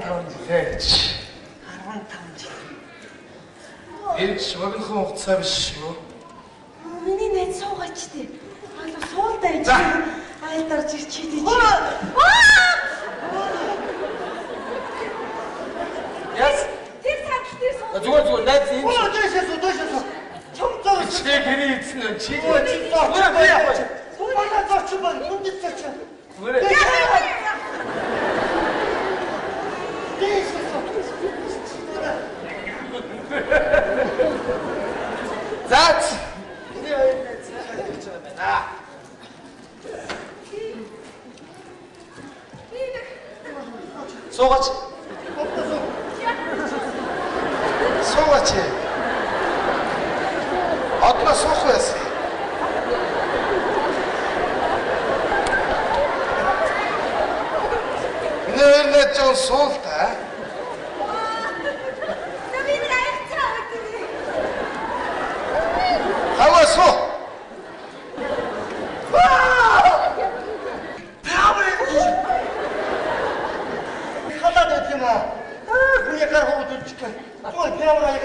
жилээ гэж. 15 жил. Ирж богинохон хугацаа биш шүү. Миний найз суугаач тий. Аа суулдаа ич. Айлдарж ирчихдээ чи. Яс. Тэр цагтээ суу. Зүгээр найз энэ. Дөөшөөс. Чомцоо. Чи гэрээ ийдсэн үү? Чи Суугаа яах вэ? Суугаа зооч баг. Хүндэт зооч. Зүгээр. Заач. Суугач. Суугач. Одно суух байсан. Нэрнэ жоо суулта. Хавасо. Хадаад идэх юм аа. Хүний гар хөвд үлдэхгүй. Зүгээр пиавра яг.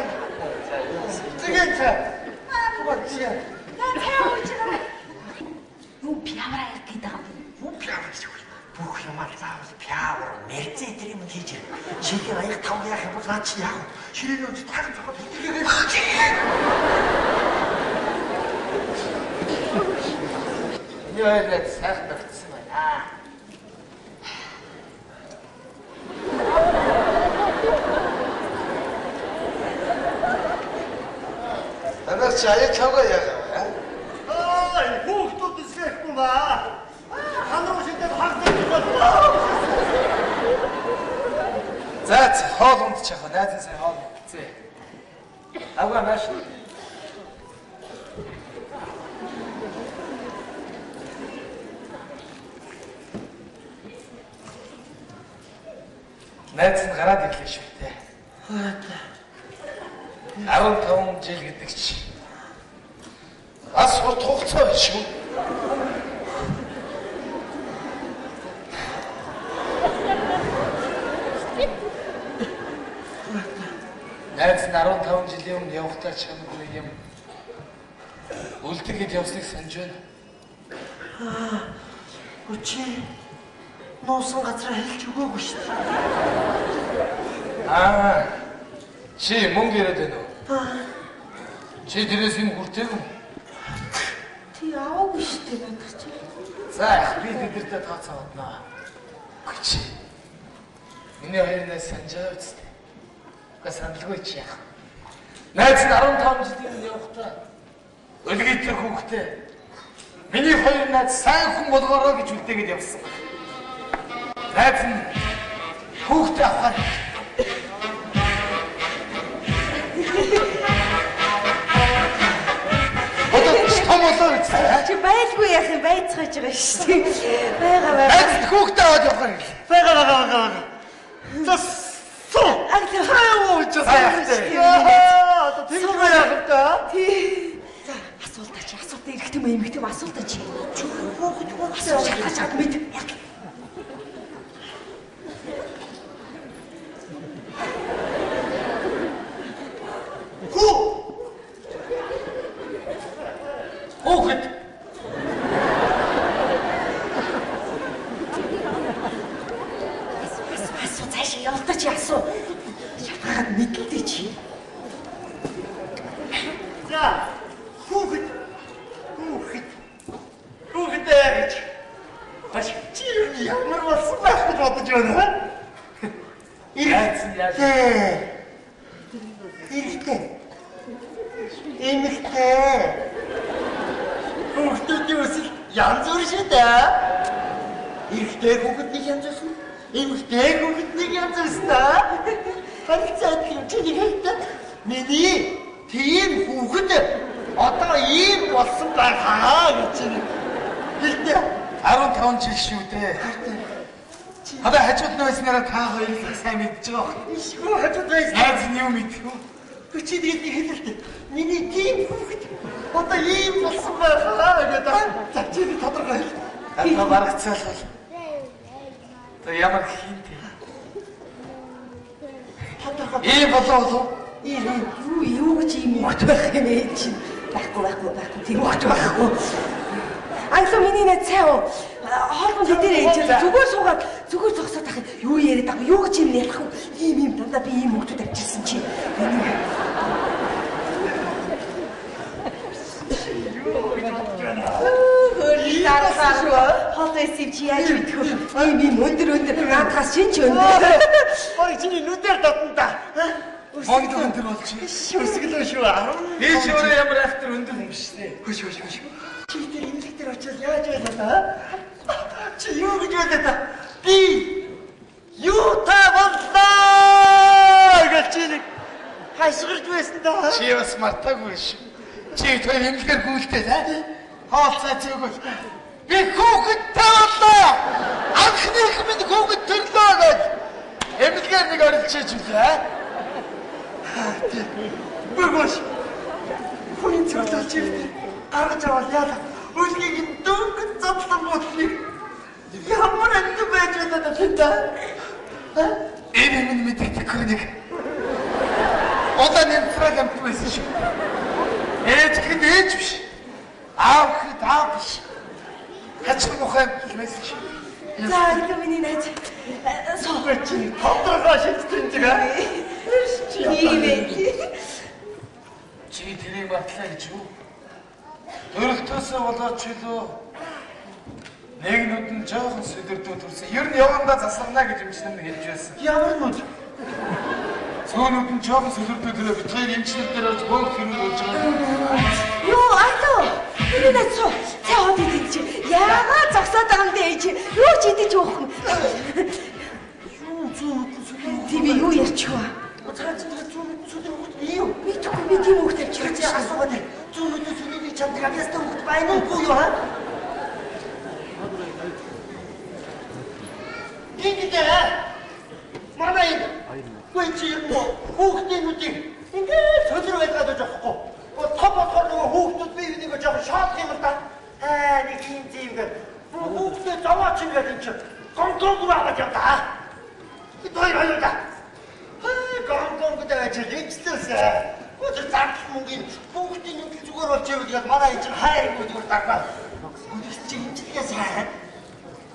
Тэгээд цаа. Зүгээр. Юу пиавра яг гэдэг юм. Юу пиавра гэж вэ? Бүх юмар заавал пиавра, мерцээ тэр юм хийж ирэх. Шигээ аяг тав яах юм бол наа чи яах вэ? Ширээний үнд тагын цохол хитгээгээ. Яагаад сайхан тавцсан байна. Танаас чаяа чавга яагаад? Хүүхдүүд эсрэхгүй маа. Ханаа шидэд хагдаг бол. За хоол унтчих аа. Найзан сайн хоол унтцээ. Авгаа нааш. Найз нь гараад ирлээ шүү дээ. 15 жил гэдэг чи. Бас урт хугацаа биш шүү. Найз нь 15 жилийн өмнө явахтаа чамд нэг юм үлдэхэд явсныг санаж байна. Өчи нуусан газраа хэлж өгөөгүй шүү дээ. Чи мөнгө ирээд байна уу? Чи дээрээс юм хүртээгүй юм? Ти аваагүй шүү дээ надад чи. За би тэдэртээ тооцоо бодноо. Чи. Миний хоёрнаас санджаа үстэй. Гэхдээ сандалгүй чи яах вэ? Найз нь 15 жилийн өмнө явахтаа өлгийтэй хүүхдээ миний хоёр найз сайн хүн болгоорой гэж үлдээгээд явсан. Найз нь хүүхдээ авахаар Чи байлгүй яах юм байцгааж байгаа шүү дээ. Бага. Найз хүүхдээ аваад явах юм. Бага. Зас. Хаяа ууч Хаяа. одоо тэгж яах вэ та? Тий. За асуултаач эргэтэн юм эмгэтэн асуултаач. Хүүхэд Шатаач мэд. Хүүхэд Асуу цаашаа явалтаач асуу. Шатгаад мэдлээ чи. За хүүхэд гэж баш чи ямар болсон байх гэж бодож байна. Ирхтэй. Эмэгтэй. Хүүхдүүдийн өсөл янз бүр шүү дээ. Ирхтэй хүүхдний янз бүр. Эмэгтэй хүүхдний янз бүр шүү. Харилцаад чиний хэлдэг. Миний тийм хүүхэд одоо ийм болсон байхаа гэж хэлдэг. 15 жил шүү дээ. Одоо хажууд нь байснараа та хоёрыг сайн мэдж байгаа юм. Ишгүй хажууд байсан. Найз нь юу мэдэх вэ? Чи тэгээд хэлэлтэй. Миний тийм хүүхэд одоо ийм болсон байхаа гэдэг. За чи тодорхой хэл. Та барагцаал бол. Та ямар хинтэй. Ийм болоо. Юу гэж юм мот байх юм ээ чи. Байхгүй. Тийм мот байхгүй. Англи миний нэг цаа хоолны дээр ээж зүгээр суугаад зүгээр зогсоод тахад юу яриад байгаа юу гэж юм ярих вэ? Ийм дандаа би ийм хөлтөд авчирсан чи. Хоолой сивчи яаж мэдэх вэ? Ийм өндөр наадхаас шинч өндөр. Ой чиний нүдээр дотноо. Монгол өндөр болчих. Шүсгэлөө шүү. Би ч өөрөө ямар актер өндөр юм биш дээ. Хөш. Чи тэр имлэг дээр очиж яаж байлаа? Чи юу гэж байлаа? Би юу та боллоо гэж чи хайшгирч байсан да. Чи бас мартаагүй шүү. Чи тэр имлэгээр гүйлтэй за. Хаалцаа зүгэл. Би хүүхэд тавлаа. Анхных минь хүүхэд төрлөө гэж. Имлэгээр нэг орилчиж үлээ. Бөгөөш. Хүн цогцолж ирдэ. Гаргаж аваад яалаа. Үлгийг дөнгөж задлан бодлыг. Ямар энэ байж байгаа юм бэ? Энэ минь мэддэг хүнийг. Одоо нэмтрал амт байсан шүү. Ээж хэд ээж биш. Аав хэд аав биш. Хачиг мохай байсан шүү. За энэ миний найз. Согч тодорхой шийдсэн жигээ. Чи тэрийг батлаа гэж юу? Төрөлтөөсөө болоод ч үлээ. Нэг нүд нь жоохон сөдөрдөө төрсөн. Ер нь явандаа засарнаа гэж эмчнэр хэлж байсан. Ямар нүд? Цөөнүүд нь жоохон сөдөрдөө төрөө битгаар эмчнэр дээр болж бөөх хэрэг болж байгаа. Юу айло. Тэр нэг цоо. Цаад идэж чи. Яагаад зогсоод байгаа юм бэ чи? Юу ч идэж уух юм. Тийм юу ярьчихва? Юу? Мэдгүй би тийм хөлт авчирч асуугаад зүүнүүдээс үнийг чаддаг агаас хөлт байна уу юу хаа? Гингээ. Манай гой чи юм хүүхдүүдийг ингээд төлөв байдаг гэж аахгүй. Top болохоор нөгөө хүүхдүүд бие биенийгээ жоохон шаардах юм л да. Нэг юм зингээ. Хүүхдүүд заваач ингээд юм чи. Контрол аваад яваа. Би хоёр да. Гонг дэвэж ичлээсээ. Өдөр зарц мөнгөний бүгдийн юм зүгээр болж яваад гээд манай энэ хайргүй зүгээр дагнаа. Өдөр чи имчилгээ сайн.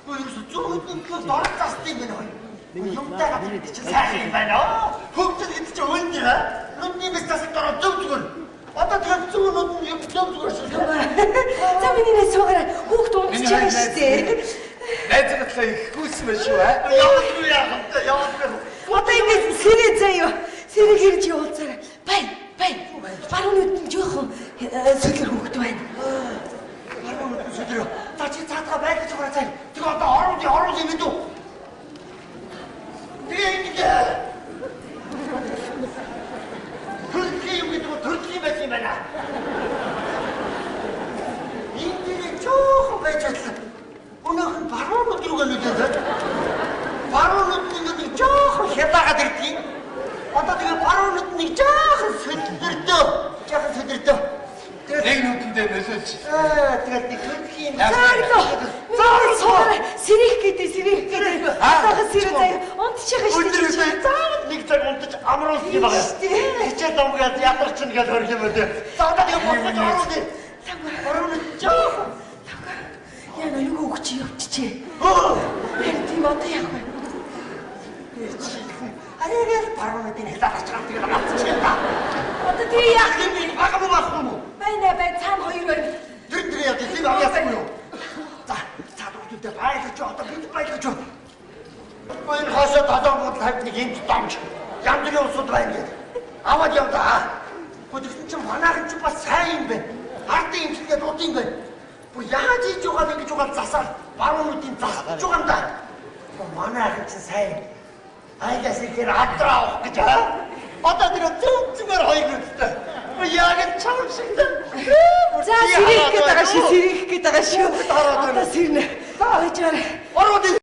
Өдөр зүгтэн көл дорцстой юм байна. Юмтай гадрын чи сайн юм байна. Хөгжил гэдэг чи өөндөө аа. Нүдний бистас дөрөв зүгээр. Одоо тэр зүгнүүд нь юм зүгээр шүү. За миний нэг суугаар хүүхд унтж байгаа шүү дээ. Найзгатлаа их гүйсэн байх шүү аа. Яваад. Одоо ингэж сэрээ заяа. Сэрэг ирж явуулцаарай. Бай. Баруун нүд нь жоохон сөдлөр хөвгт байна. Баруун нүд сөдлөр. За чи цаатгаа байх гэж байгаа цай. Тэг одоо орон юм дүү. Тэгээ. Төрхий юм гэдэг төрхий байх юм байна. Энд жоохон байж чадлаа. Өнөөх нь баруун нүд рүү гэлээд. Баруун нүд жоохон хятаагаад ирдэг. Одоо тэгээ баруун нүд нэг жоохон сөдөрдөө. Нэг нүдэндээ нөлөөлж. Тэгээд нэг төрхий юм. Заавал суугаар сэрэх гэдэг. Атаха сэрээ заяа. Унтчихаа шүү дээ. Заавал нэг цаг унтаж амруулсан юм байна. Хичээл домгоод ядарчин гэж хөрх юм үү. За одоо тэгээ боцож оруулъя. Баруун нүд жоохон. Яа нөгөө өгч явчихжээ. Харин тийм одоо яах вэ? Арайгаар баруун нүдний хязгаарч байгаа тэгээд авчихъя та. Одоо тий яах юм бэ? Багамаас юм уу? Бай цаана хоёр байна. Тэр яа тийм авьяасан юу? За цаад өгдөө байлгаж одоо бид байлгаж. Энэ хашаа тодорхой хавьд нэг юм домж. Янз бүрийн усуд байна гэдэг. Аваад явдаа. Гэхдээ чинь манайхан ч бас сайн юм байна. Ардын имчилгээ дууд юм байна. Бо яаж хийж байгаа ингэж байгаа засаар баруун нүдийн засаж байгаа юм да. Манайхан ч сайн. Айгаас ихэр адраа авах гэж аа. Одоо тэр зүгээр хоёр нүдтэй. Яг л чам шиг дээ. За сэрэх гээд байгаа шүү. Одоо сэрнэ. Очоор. Ороод